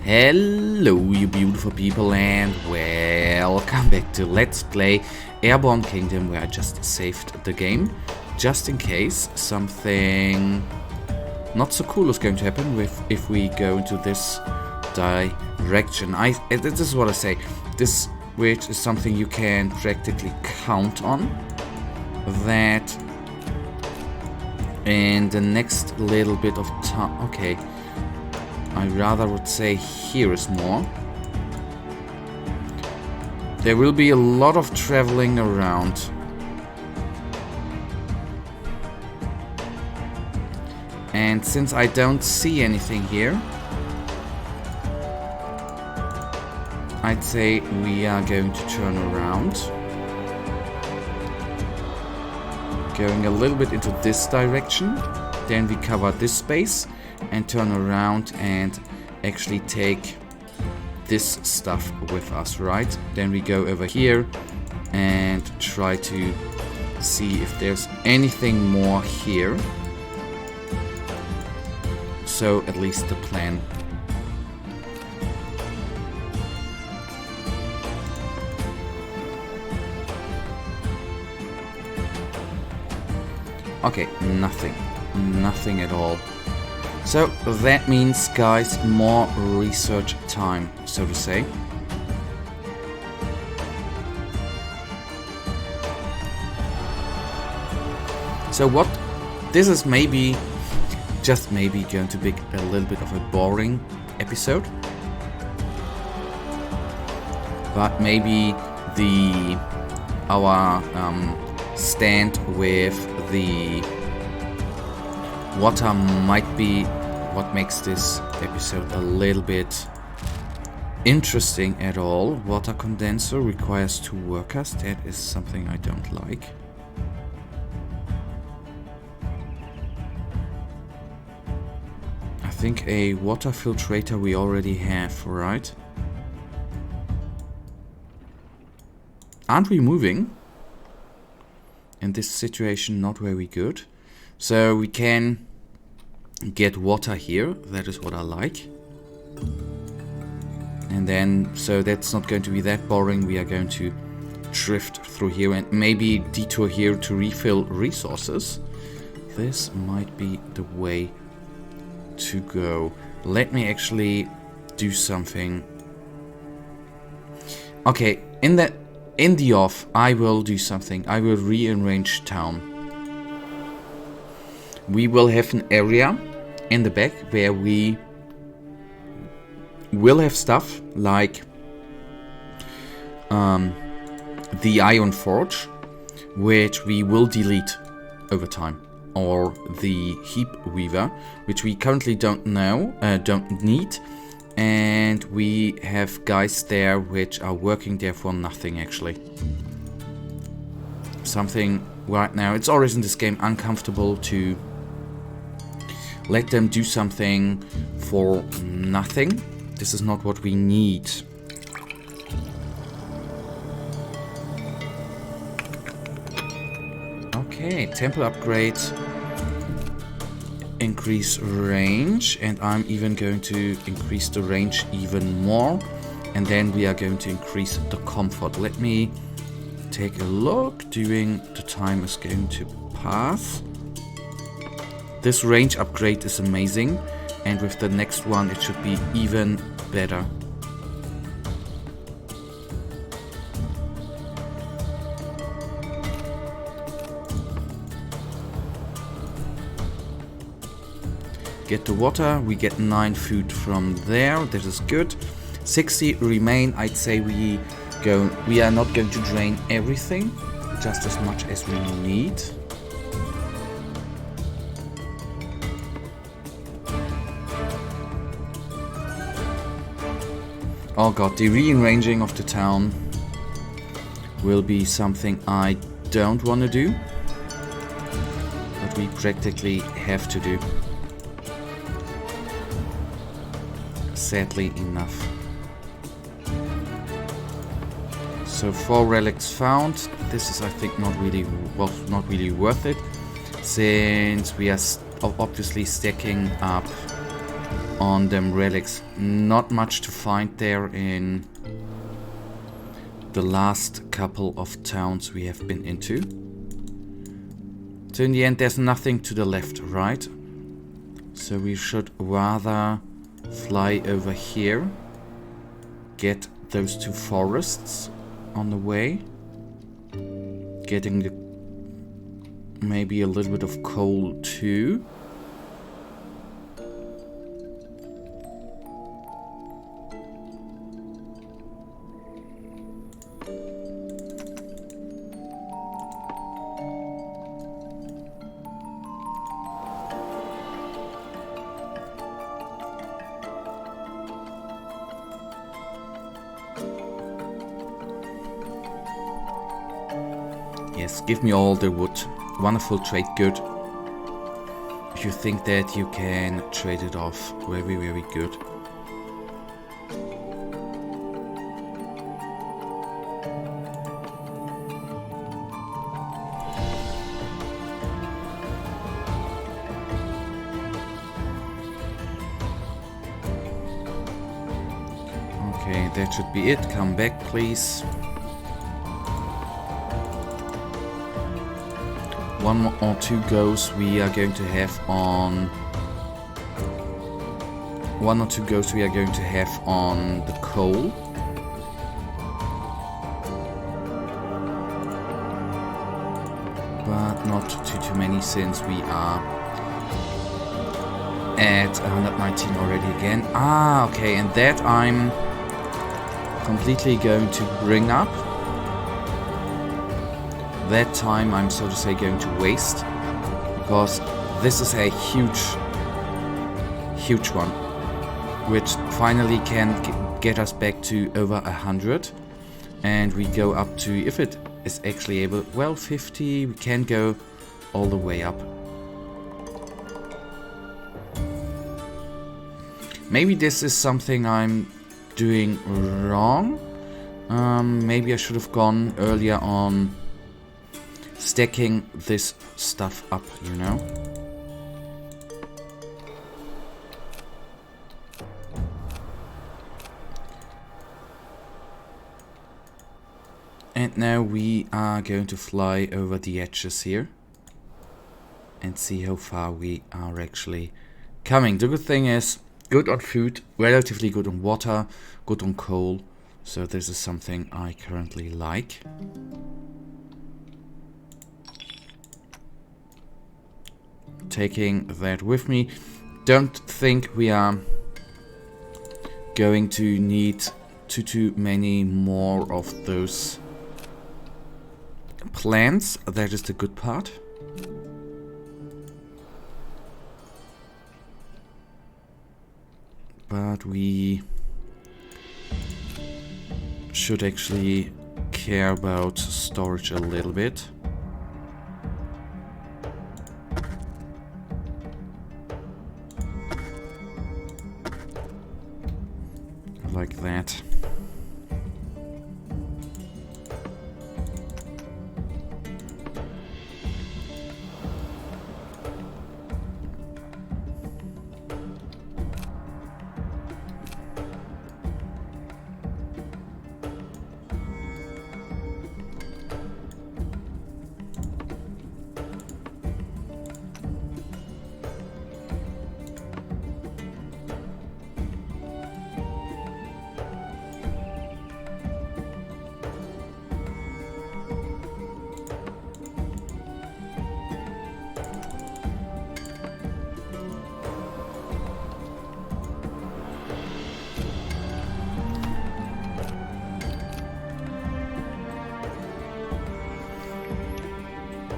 Hello you beautiful people and welcome back to Let's Play Airborne Kingdom, where I just saved the game just in case something not so cool is going to happen if we go into this direction. This is what I say, this which is something you can practically count on, that in the next little bit of time, okay, I rather would say here is more. There will be a lot of traveling around. And since I don't see anything here, I'd say we are going to turn around. Going a little bit into this direction. Then we cover this space and turn around and actually take this stuff with us, right? Then we go over here and try to see if there's anything more here. So at least the plan. Okay, nothing at all. So that means, guys, more research time, so to say. So what, this is maybe, just maybe, going to be a little bit of a boring episode. But maybe our stand with the water might be what makes this episode a little bit interesting at all. Water condenser requires 2 workers. That is something I don't like. I think a water filtrator we already have, right? Aren't we moving? In this situation, not very good. So we can get water here, that is what I like. And then, so that's not going to be that boring. We are going to drift through here and maybe detour here to refill resources. This might be the way to go. Let me actually do something. Okay, in the off, I will do something. I will rearrange town. We will have an area in the back where we will have stuff like the Iron Forge, which we will delete over time, or the Heap Weaver, which we currently don't need, and we have guys there which are working there for nothing actually. Something right now, it's always in this game uncomfortable to let them do something for nothing. This is not what we need. Okay, temple upgrade. Increase range, and I'm even going to increase the range even more. And then we are going to increase the comfort. Let me take a look. During the time is going to pass. This range upgrade is amazing, and with the next one it should be even better. Get the water, we get 9 food from there, that is good. 60 remain. I'd say we are not going to drain everything, just as much as we need. Oh god, the rearranging of the town will be something I don't want to do, but we practically have to do. Sadly enough. So 4 relics found. This is, I think, not really worth it, since we are obviously stacking up on them relics. Not much to find there in the last couple of towns we have been into. So in the end there's nothing to the left, right? So we should rather fly over here, get those two forests on the way, getting the maybe a little bit of coal too. Yes, give me all the wood. Wonderful trade good. If you think that you can trade it off, very, very good. Okay, that should be it. Come back, please. One or two goes we are going to have on the coal. But not too many, since we are at 119 already again. Ah, okay, and that I'm completely going to bring up. That time I'm, so to say, going to waste, because this is a huge one, which finally can get us back to over 100, and we go up to, if it is actually able, well, 50, we can go all the way up. Maybe this is something I'm doing wrong. Maybe I should have gone earlier on stacking this stuff up, you know? And now we are going to fly over the edges here and see how far we are actually coming. The good thing is, good on food, relatively good on water, good on coal. So this is something I currently like. Taking that with me. Don't think we are going to need too many more of those plants. That is the good part. But we should actually care about storage a little bit. Like that.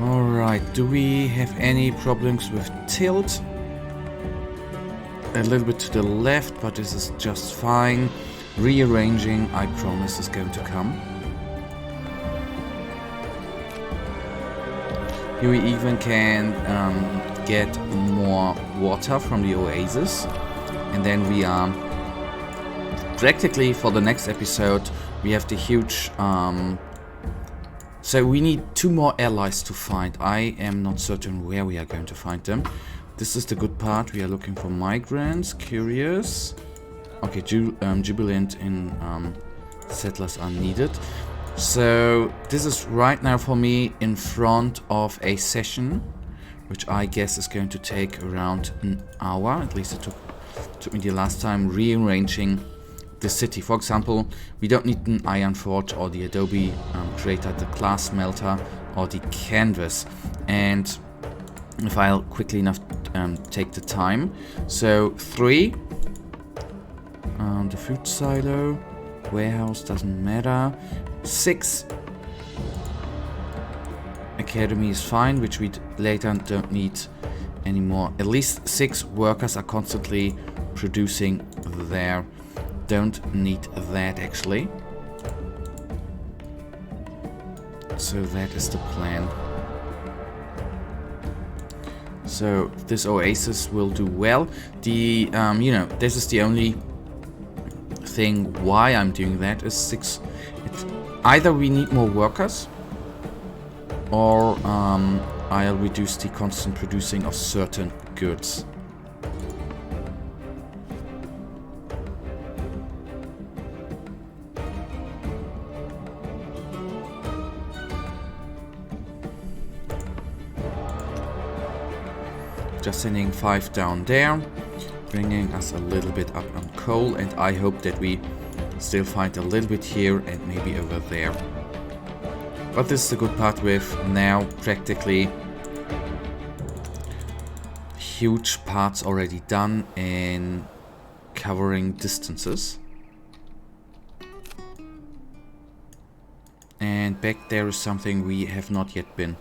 Alright, do we have any problems with tilt? A little bit to the left, but this is just fine. Rearranging, I promise, is going to come. Here we even can get more water from the oasis. And then we are practically, for the next episode, we have the huge... so we need 2 more allies to find. I am not certain where we are going to find them. This is the good part. We are looking for migrants. Curious. Okay, jubilant in settlers are needed. So this is right now for me in front of a session, which I guess is going to take around an hour. At least it took me the last time rearranging the city. For example, we don't need an iron forge or the adobe creator, the glass smelter or the canvas. And if I'll quickly enough take the time. So 3, the food silo, warehouse doesn't matter. 6, academy is fine, which we later don't need anymore. At least 6 workers are constantly producing there. Don't need that actually. So that is the plan. So this oasis will do well. The you know, this is the only thing why I'm doing that is 6. Either we need more workers, or I'll reduce the constant producing of certain goods. Just sending 5 down there, bringing us a little bit up on coal, and I hope that we still find a little bit here and maybe over there. But this is the good part with now practically huge parts already done in covering distances. And back there is something we have not yet been.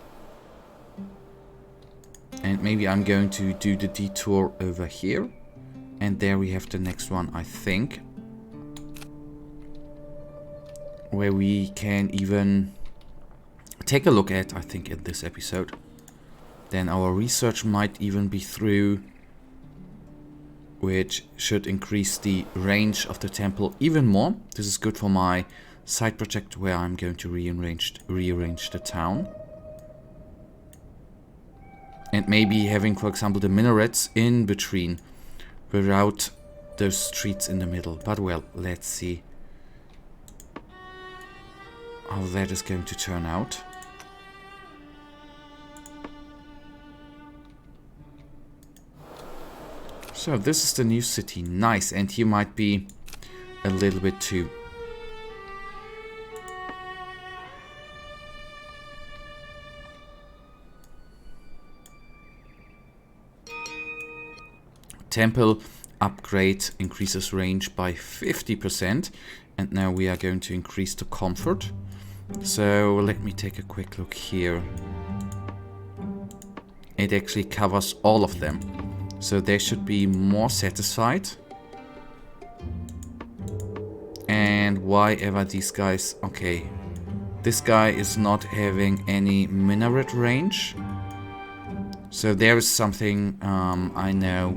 And maybe I'm going to do the detour over here. And there we have the next one, I think. Where we can even take a look at, I think, in this episode. Then our research might even be through, which should increase the range of the temple even more. This is good for my side project where I'm going to rearrange the town. And maybe having, for example, the minarets in between without those streets in the middle. But well, let's see how that is going to turn out. So this is the new city. Nice. And here might be a little bit too. Temple upgrade increases range by 50%, and now we are going to increase the comfort. So let me take a quick look here. It actually covers all of them, so they should be more satisfied. And why ever these guys... Okay, this guy is not having any minaret range, so there is something I know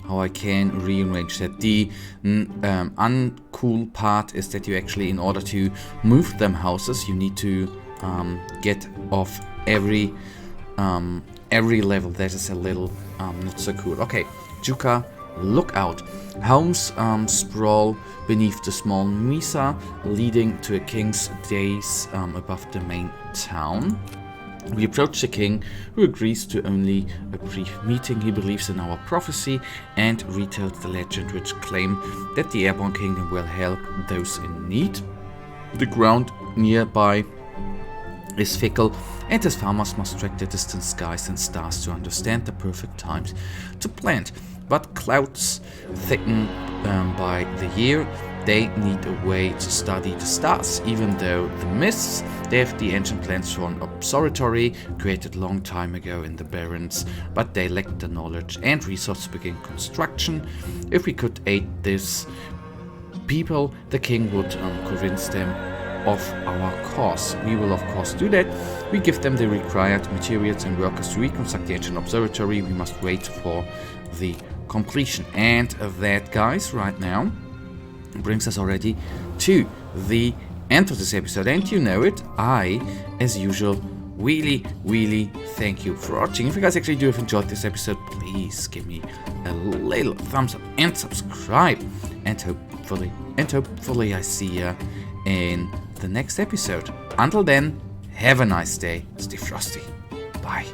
how I can rearrange that. The uncool part is that you actually, in order to move them houses, you need to get off every level. That is a little not so cool. Okay, Juka, look out. Homes sprawl beneath the small mesa, leading to a king's days above the main town. We approach the king, who agrees to only a brief meeting. He believes in our prophecy and retells the legend which claim that the Airborne Kingdom will help those in need. The ground nearby is fickle, and his farmers must track the distant skies and stars to understand the perfect times to plant. But clouds thicken by the year. They need a way to study the stars, even though the mists. They have the ancient plans for an observatory created long time ago in the Barrens, but they lack the knowledge and resources to begin construction. If we could aid this people, the king would convince them of our cause. We will of course do that. We give them the required materials and workers to reconstruct the ancient observatory. We must wait for the completion. And that, guys, right now brings us already to the end of this episode. And you know it, I, as usual, really, really thank you for watching. If you guys actually do have enjoyed this episode, please give me a little thumbs up and subscribe. And hopefully I see you in the next episode. Until then, have a nice day. Stay frosty. Bye.